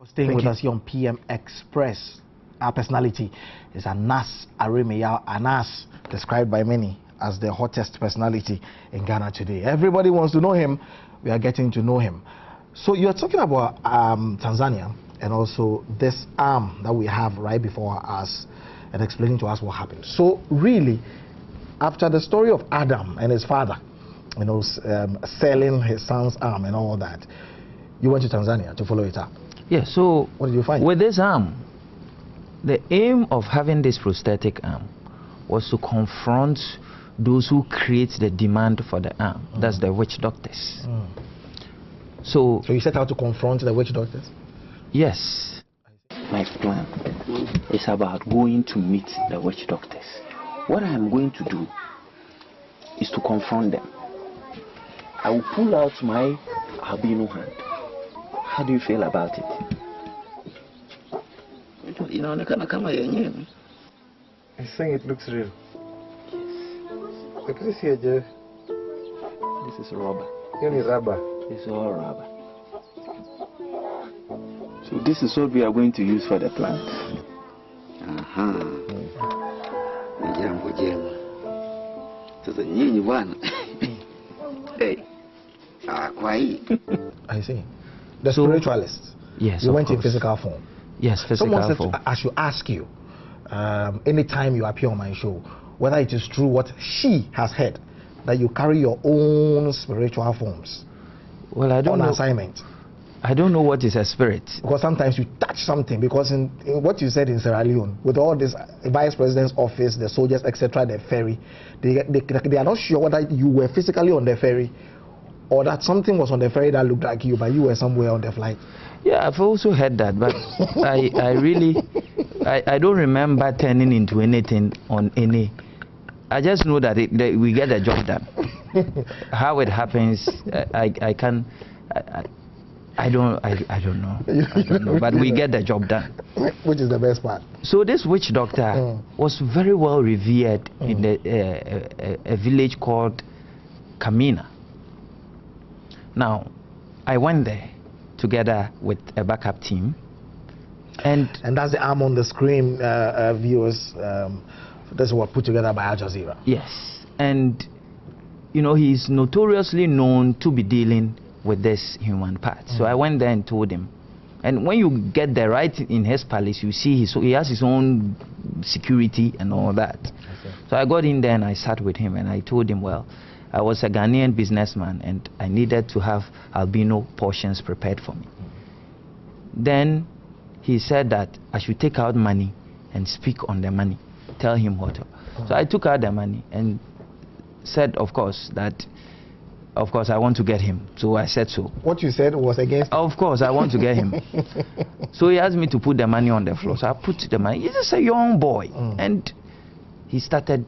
Staying with us here on PM Express. Our personality is Anas Aremeyaw. Anas, described by many as the hottest personality in Ghana today. Everybody wants to know him. We are getting to know him. So you're talking about Tanzania and also this arm that we have right before us and explaining to us what happened. So really, after the story of Adam and his father, selling his son's arm and all that, you went to Tanzania to follow it up. Yeah, so what did you find? With this arm, the aim of having this prosthetic arm was to confront those who create the demand for the arm. That's the witch doctors. So you set out to confront the witch doctors? Yes. My plan is about going to meet the witch doctors. What I am going to do is to confront them. I will pull out my albino hand. How do you feel about it? I think it looks real. Look at this here, Jeff. This is rubber. Only rubber. It's all rubber. So this is what we are going to use for the plant. I see. The spiritualist. Yes. You went in physical form. Yes, physical form. I should ask you, anytime you appear on my show, whether it is true what she has heard, that you carry your own spiritual forms. Well, I don't know. On assignment. I don't know what is a spirit. Because sometimes you touch something, because in what you said in Sierra Leone, with all this vice president's office, the soldiers, etc., the ferry, they are not sure whether you were physically on the ferry or that something was on the ferry that looked like you, but you were somewhere on the flight. Yeah, I've also heard that, but I really don't remember turning into anything on any. I just know that we get the job done. How it happens, I don't know. But we get the job done. Which is the best part. So this witch doctor was very well revered in a village called Kamina. Now, I went there together with a backup team. And that's the arm on the screen, viewers. This was put together by Al Jazeera. Yes. And, he's notoriously known to be dealing with this human part. So I went there and told him. And when you get there right in his palace, you see he has his own security and all that. So I got in there and I sat with him and I told him, well, I was a Ghanaian businessman and I needed to have albino portions prepared for me. Then he said that I should take out money and speak on the money, tell him what. So I took out the money and said, of course, I want to get him. So I said so. What you said was against? Of course, I want to get him. So he asked me to put the money on the floor. So I put the money. He's just a young boy. And he started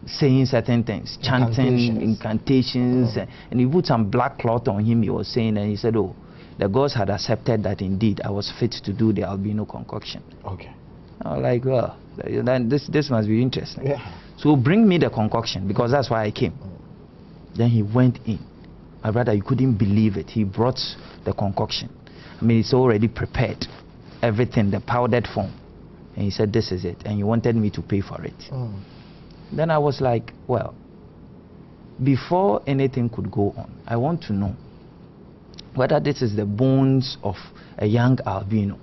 saying certain things, chanting incantations. And he put some black cloth on him, he was saying, and he said, oh, the gods had accepted that indeed I was fit to do the albino concoction. Okay. I was like, well, then this must be interesting. Yeah. So bring me the concoction, because that's why I came. Then he went in. My brother, you couldn't believe it. He brought the concoction. I mean, it's already prepared. Everything, the powdered form. And he said, this is it. And he wanted me to pay for it. Then I was like, well, before anything could go on, I want to know whether this is the bones of a young albino.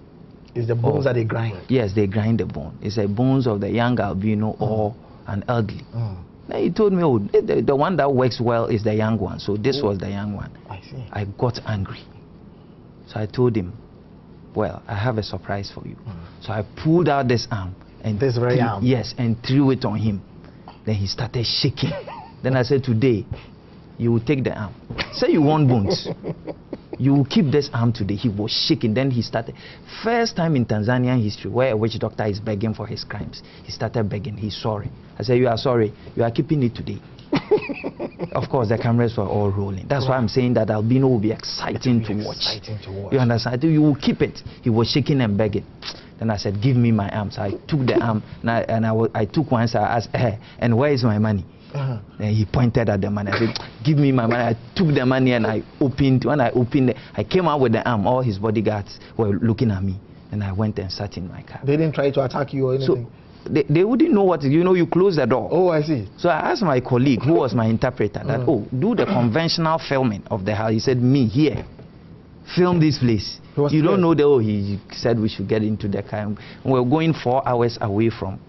Is the bones that they grind? Yes, they grind the bone. It's the bones of the young albino or an elderly. Then he told me, oh, the one that works well is the young one. So this was the young one. I see. I got angry. So I told him, well, I have a surprise for you. So I pulled out this arm. And this very arm? Yes, and threw it on him. Then he started shaking. Then I said, today, you will take the arm. Say you want bones. You will keep this arm today. He was shaking. Then he started. First time in Tanzanian history where a witch doctor is begging for his crimes. He started begging. He's sorry. I said, you are sorry. You are keeping it today. Of course, the cameras were all rolling. That's why I'm saying that albino will be exciting to watch. You understand? You will keep it. He was shaking and begging. Then I said, give me my arm. So I took the arm and I took one side. I asked, and where is my money? And he pointed at the money. I said, give me my money. I took the money and I opened. When I opened it, I came out with the arm. All his bodyguards were looking at me. And I went and sat in my car. They didn't try to attack you or anything? So they wouldn't know what, you close the door. Oh, I see. So I asked my colleague, who was my interpreter, that, do the conventional filming of the house. He said, me, here, film this place. You don't know he said we should get into the car. And we were going 4 hours away from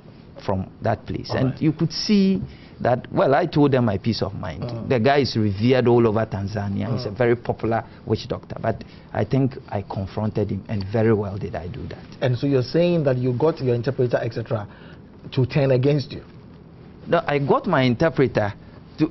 that place. And you could see that, well, I told them my peace of mind. The guy is revered all over Tanzania. He's a very popular witch doctor. But I think I confronted him, and very well did I do that. And so you're saying that you got your interpreter, etc., to turn against you? No, I got my interpreter.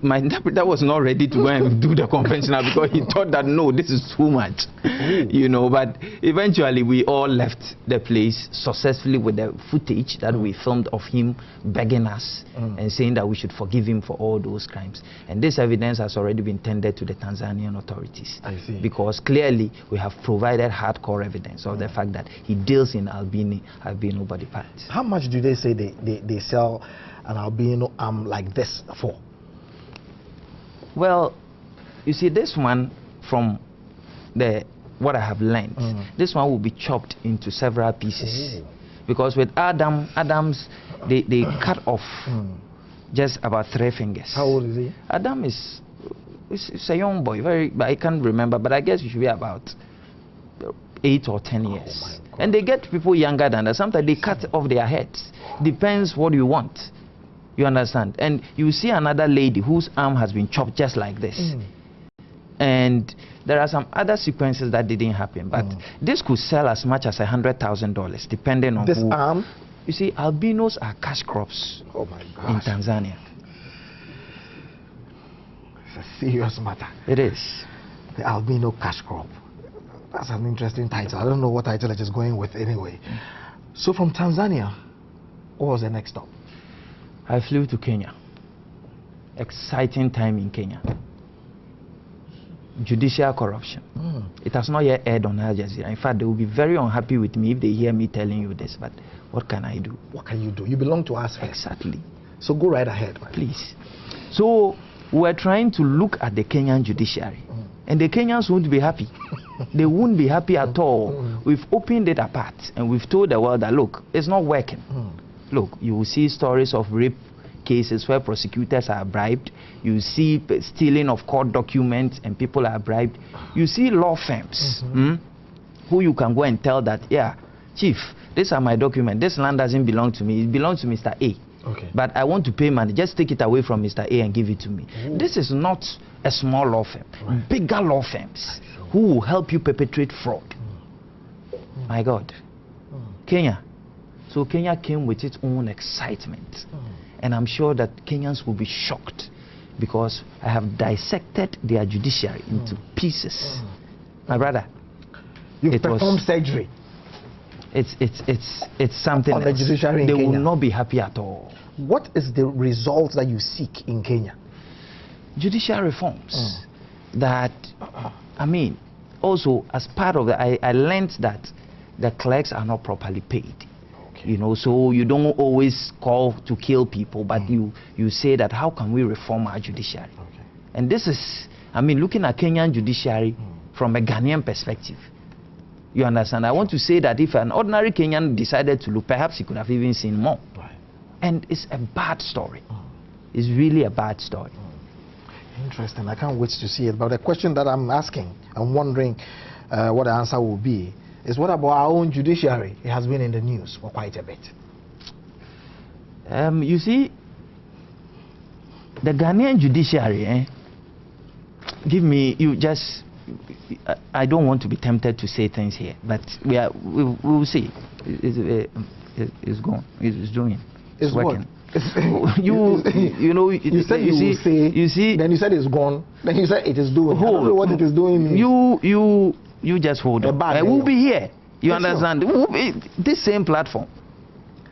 My interpreter was not ready to go and do the conventional because he thought that, no, this is too much. But eventually we all left the place successfully with the footage that we filmed of him begging us and saying that we should forgive him for all those crimes. And this evidence has already been tendered to the Tanzanian authorities. I see. Because clearly we have provided hardcore evidence of the fact that he deals in albino body parts. How much do they say they sell an albino arm like this for? Well, you see, this one, from what I have learned, this one will be chopped into several pieces. Because with Adams, they cut off just about 3 fingers. How old is he? Adam is a young boy, but I can't remember, but I guess he should be about 8 or 10 years. And they get people younger than that. Sometimes they cut off their heads. Depends what you want. You understand? And you see another lady whose arm has been chopped just like this. And there are some other sequences that didn't happen. But this could sell as much as $100,000 depending on this arm? You see, albinos are cash crops in Tanzania. It's a serious matter. It is. The albino cash crop. That's an interesting title. I don't know what title it is going with anyway. So from Tanzania, what was the next stop? I flew to Kenya. Exciting time in Kenya. Judicial corruption. It has not yet aired on Al Jazeera. In fact, they will be very unhappy with me if they hear me telling you this. But what can I do? What can you do? You belong to us. Exactly. So go right ahead, man. Please. So we're trying to look at the Kenyan judiciary. And the Kenyans won't be happy. They won't be happy at all. We've opened it apart and we've told the world that, look, it's not working. Look, you will see stories of rape cases where prosecutors are bribed. You see stealing of court documents and people are bribed. You see law firms who you can go and tell that, yeah, chief, these are my documents. This land doesn't belong to me. It belongs to Mr. A. But I want to pay money. Just take it away from Mr. A and give it to me. This is not a small law firm. Bigger law firms who will help you perpetrate fraud. My God. Kenya. So Kenya came with its own excitement. And I'm sure that Kenyans will be shocked because I have dissected their judiciary into pieces. My brother. You've performed surgery. It's something on the judiciary in They Kenya. will not be happy at all. What is the result that you seek in Kenya? Judicial reforms. That, I mean, also as part of that, I learned that the clerks are not properly paid. You know, so you don't always call to kill people, but you say that how can we reform our judiciary? And this is, I mean, looking at Kenyan judiciary from a Ghanaian perspective. You understand? I want to say that if an ordinary Kenyan decided to look, perhaps he could have even seen more. And it's a bad story. It's really a bad story. Interesting. I can't wait to see it. But the question that I'm asking, I'm wondering what the answer will be, is what about our own judiciary? It has been in the news for quite a bit. You see, the Ghanaian judiciary, I don't want to be tempted to say things here, but we will see. It's gone. It's doing. It's working. You know, you said you will say. You see. Then you said it's gone. Then you said it is doing. I don't know what it is doing means. You just hold on. We'll be here. You understand? We'll be, this same platform.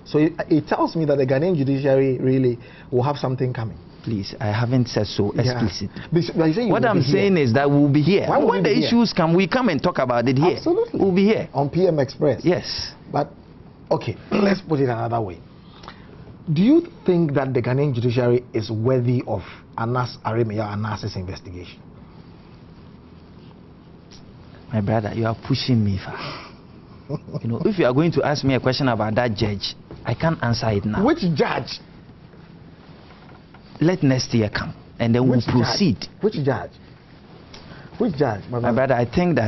So it tells me that the Ghanaian judiciary really will have something coming. Please, I haven't said so explicitly. What I'm saying is that we'll be here. When the issues come, we come and talk about it here. Absolutely. We'll be here. On PM Express. Yes. But, okay, let's put it another way. Do you think that the Ghanaian judiciary is worthy of Anas Aremeyaw Anas's investigation? My brother, you are pushing me far. You know, if you are going to ask me a question about that judge, I can't answer it now. Which judge? Let next year come, and then we'll proceed. Which judge? Which judge? My brother, I think that